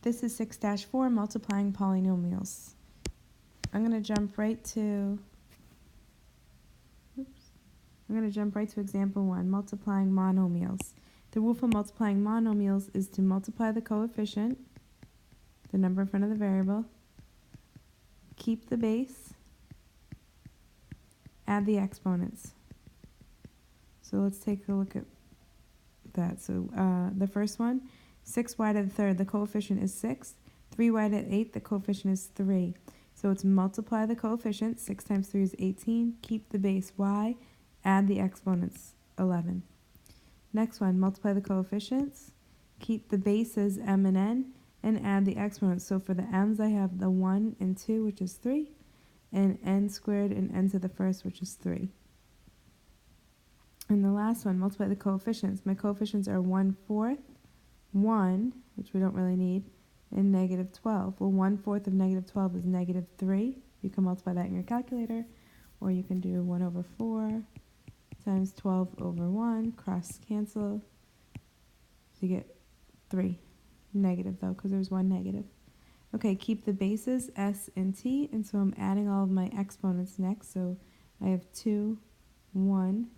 This is 6-4, multiplying polynomials. I'm going to jump right to example 1, multiplying monomials. The rule for multiplying monomials is to multiply the coefficient, the number in front of the variable, keep the base, add the exponents. So let's take a look at that. So the first one, 6y to the third, the coefficient is 6. 3y to the 8th, the coefficient is 3. So it's multiply the coefficient, 6 times 3 is 18, keep the base y, add the exponents, 11. Next one, multiply the coefficients, keep the bases m and n, and add the exponents. So for the m's, I have the 1 and 2, which is 3, and n squared and n to the first, which is 3. And the last one, multiply the coefficients. My coefficients are 1/4, 1, which we don't really need, and negative 12. Well, 1/4 of negative 12 is negative 3. You can multiply that in your calculator, or you can do 1/4 times 12 over 1, cross cancel, so you get 3. Negative though, because there's one negative. Okay, keep the bases s and t, and so I'm adding all of my exponents next. So I have 2, 1,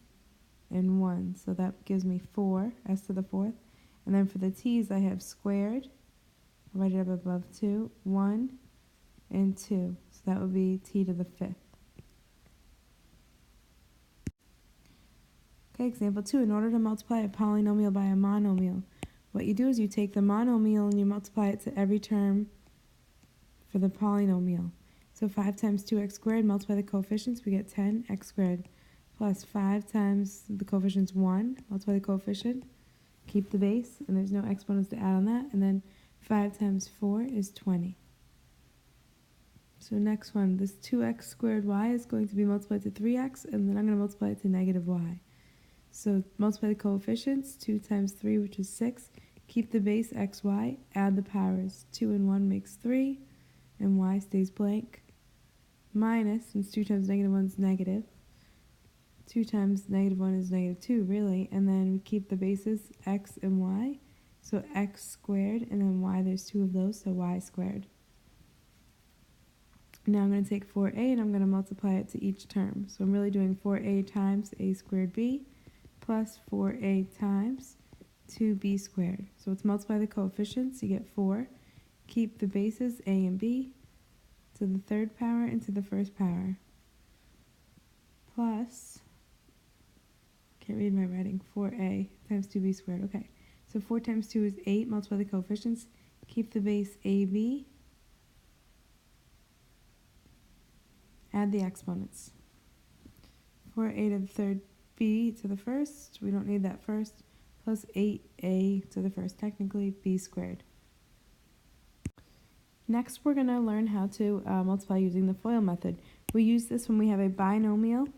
and 1, so that gives me 4, s to the 4th. And then for the t's, I have squared, right up above 2, 1, and 2, so that would be t to the 5th. Okay, example 2, in order to multiply a polynomial by a monomial, what you do is you take the monomial and you multiply it to every term for the polynomial. So 5 times 2x squared, multiply the coefficients, we get 10x squared, plus 5 times the coefficient's 1, multiply the coefficient, keep the base, and there's no exponents to add on that, and then 5 times 4 is 20. So next one, this 2x squared y is going to be multiplied to 3x, and then I'm going to multiply it to negative y. So multiply the coefficients, 2 times 3, which is 6, keep the base xy, add the powers, 2 and 1 makes 3, and y stays blank, minus, since 2 times negative 1 is negative, 2 times negative 1 is negative 2, really, and then we keep the bases x and y, so x squared, and then y, there's 2 of those, so y squared. Now I'm going to take 4a and I'm going to multiply it to each term. So I'm really doing 4a times a squared b plus 4a times 2b squared. So let's multiply the coefficients, you get 4. Keep the bases a and b to the third power and to the first power. Plus, can't read my writing, 4a times 2b squared. Okay, so 4 times 2 is 8, multiply the coefficients, keep the base ab, add the exponents. 4a to the third, b to the first, we don't need that first, plus 8a to the first, technically b squared. Next, we're going to learn how to multiply using the FOIL method. We use this when we have a binomial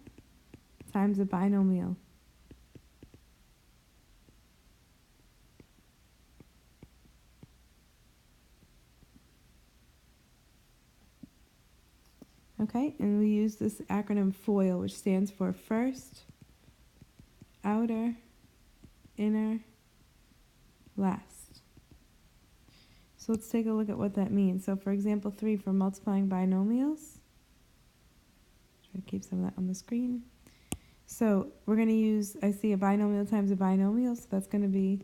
times a binomial. Okay, and we use this acronym FOIL, which stands for first, outer, inner, last. So let's take a look at what that means. So for example 3, for multiplying binomials, try to keep some of that on the screen. So we're going to use, I see a binomial times a binomial, so that's going to be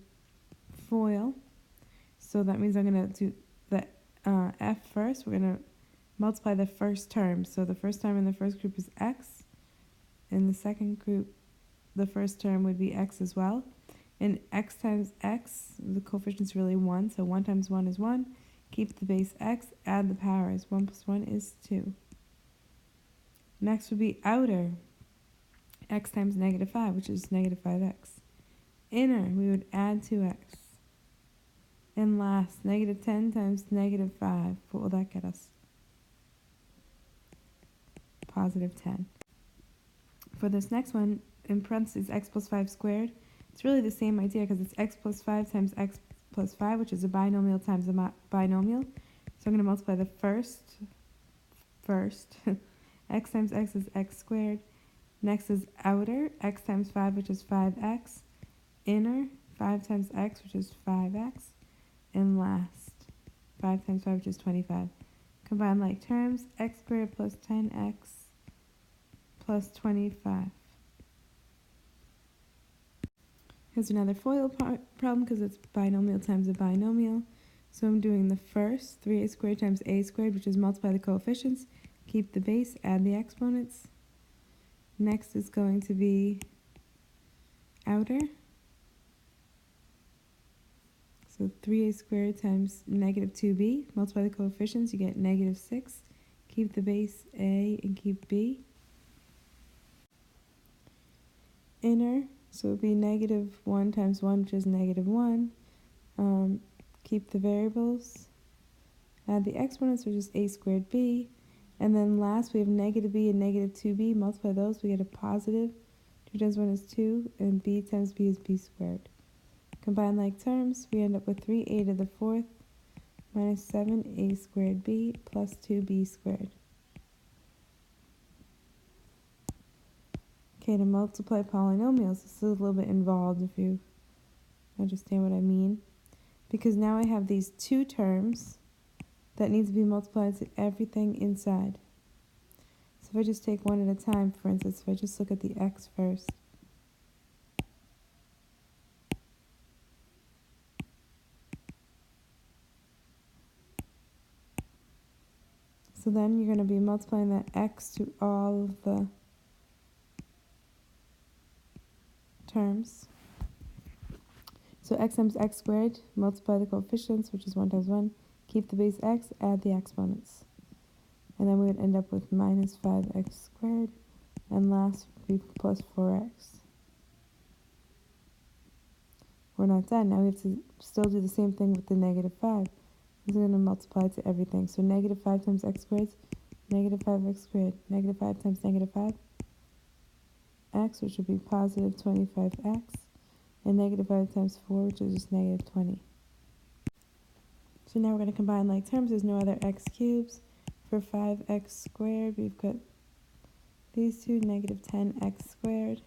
FOIL. So that means I'm going to do the f first. We're going to multiply the first term. So the first term in the first group is x. In the second group, the first term would be x as well. And x times x, the coefficient's really 1, so 1 times 1 is 1. Keep the base x, add the powers. 1 plus 1 is 2. Next would be outer. X times negative 5, which is negative 5x. Inner, we would add 2x. And last, negative 10 times negative 5. What will that get us? Positive 10. For this next one, in parentheses, x plus 5 squared, it's really the same idea because it's x plus 5 times x plus 5, which is a binomial times a binomial. So I'm going to multiply the first. X times x is x squared. Next is outer, x times 5, which is 5x. Inner, 5 times x, which is 5x. And last, 5 times 5, which is 25. Combine like terms, x squared plus 10x plus 25. Here's another FOIL problem because it's binomial times a binomial. So I'm doing the first, 3a squared times a squared, which is multiply the coefficients, keep the base, add the exponents. Next is going to be outer. So 3a squared times negative 2b, multiply the coefficients, you get negative 6. Keep the base a and keep b. Inner, so it would be negative 1 times 1, which is negative 1. Keep the variables. Add the exponents, which is a squared b. And then last, we have negative b and negative 2b. Multiply those, we get a positive. 2 times 1 is 2, and b times b is b squared. Combine like terms, we end up with 3a to the 4th minus 7a squared b plus 2b squared. Okay, to multiply polynomials, this is a little bit involved if you understand what I mean. Because now I have these two terms that need to be multiplied to everything inside. So if I just take one at a time, for instance, if I just look at the x first. So then you're going to be multiplying that x to all of the terms. So x times x squared, multiply the coefficients, which is 1 times 1, keep the base x, add the exponents. And then we would end up with minus 5x squared, and last would be plus 4x. We're not done. Now we have to still do the same thing with the negative 5. We're going to multiply to everything. So negative 5 times x squared, negative 5x squared, negative 5 times negative 5, x, which would be positive 25x, and negative 5 times 4, which is just negative 20. So now we're going to combine like terms. There's no other x cubes. For 5x squared, we've got these two, negative 10x squared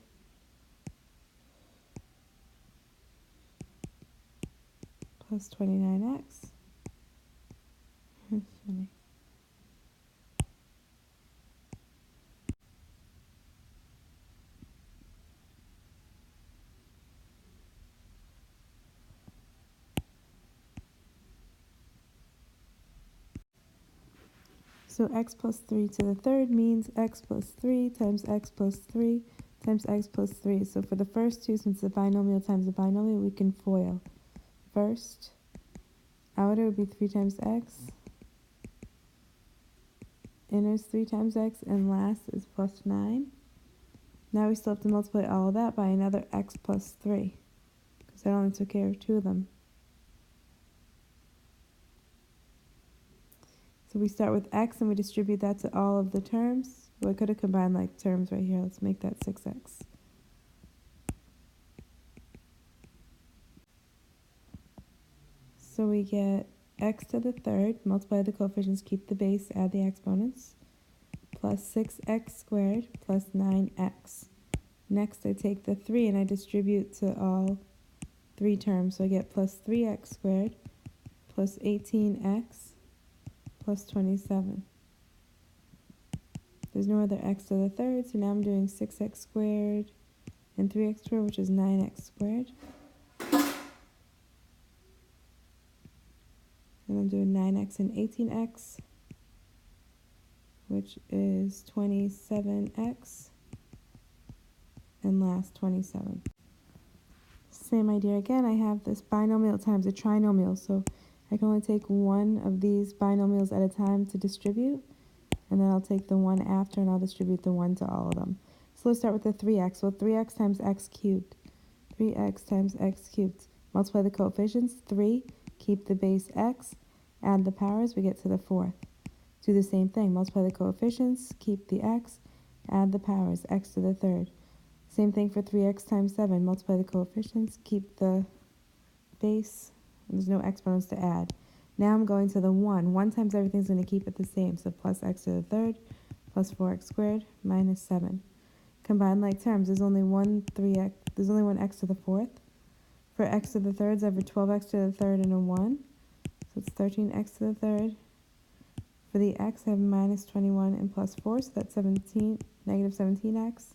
plus 29x. That's funny. So x plus 3 to the third means x plus 3 times x plus 3 times x plus 3. So for the first two, since the binomial times the binomial, we can FOIL. First, outer would be 3 times x, inner is 3 times x, and last is plus 9. Now we still have to multiply all of that by another x plus 3, because I only took care of two of them. So we start with x and we distribute that to all of the terms. Well, I could have combined like terms right here. Let's make that 6x. So we get x to the third, multiply the coefficients, keep the base, add the exponents, plus 6x squared plus 9x. Next, I take the 3 and I distribute to all three terms. So I get plus 3x squared plus 18x plus 27. There's no other x to the third, so now I'm doing 6x squared and 3x squared, which is 9x squared. And I'm doing 9x and 18x, which is 27x, and last 27. Same idea again, I have this binomial times a trinomial, so I can only take one of these binomials at a time to distribute, and then I'll take the one after and I'll distribute the one to all of them. So let's start with the 3x. So 3x times x cubed. 3x times x cubed. Multiply the coefficients, 3, keep the base x, add the powers, we get to the 4th. Do the same thing, multiply the coefficients, keep the x, add the powers, x to the third. Same thing for 3x times 7, multiply the coefficients, keep the base, there's no exponents to add. Now I'm going to the 1. 1 times everything's going to keep it the same. So plus x to the third, plus 4x squared, minus 7. Combine like terms. There's only one x to the 4th. For x to the thirds, I have a 12x to the third and a 1. So it's 13x to the third. For the x, I have minus 21 and plus 4, so that's 17, negative 17x.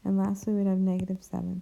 And lastly, we'd have negative 7.